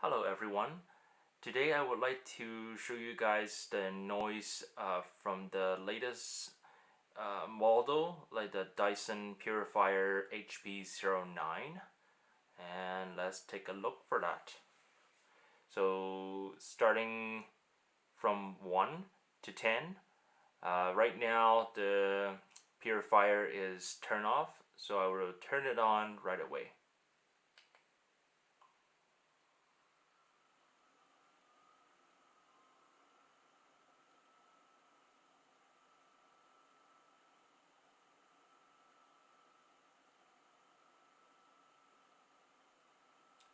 Hello everyone. Today I would like to show you guys the noise from the latest model, like the Dyson Purifier HP09, and let's take a look for that. So starting from 1 to 10, right now the purifier is turned off, so I will turn it on right away.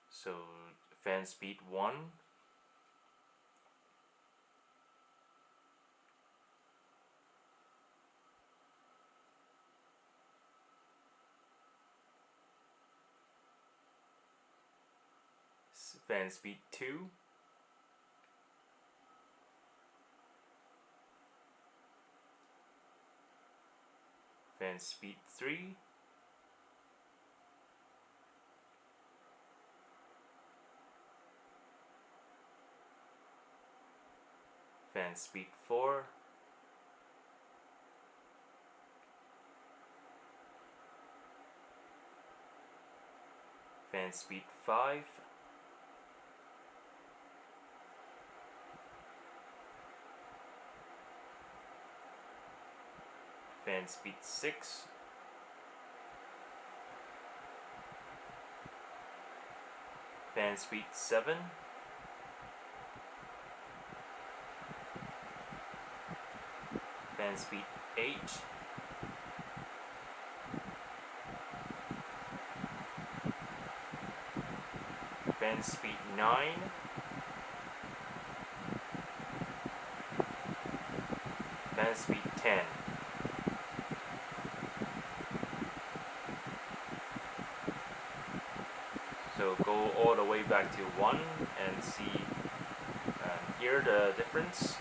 So fan speed 1, fan speed 2, fan speed 3, fan speed 4, fan speed 5, fan speed 6, fan speed 7, fan speed 8, fan speed 9, fan speed 10. So go all the way back to 1 and see and hear the difference.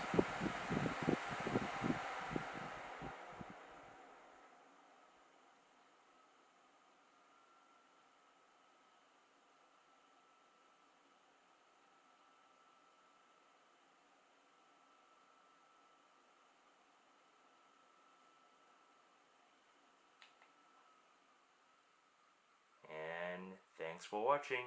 And thanks for watching.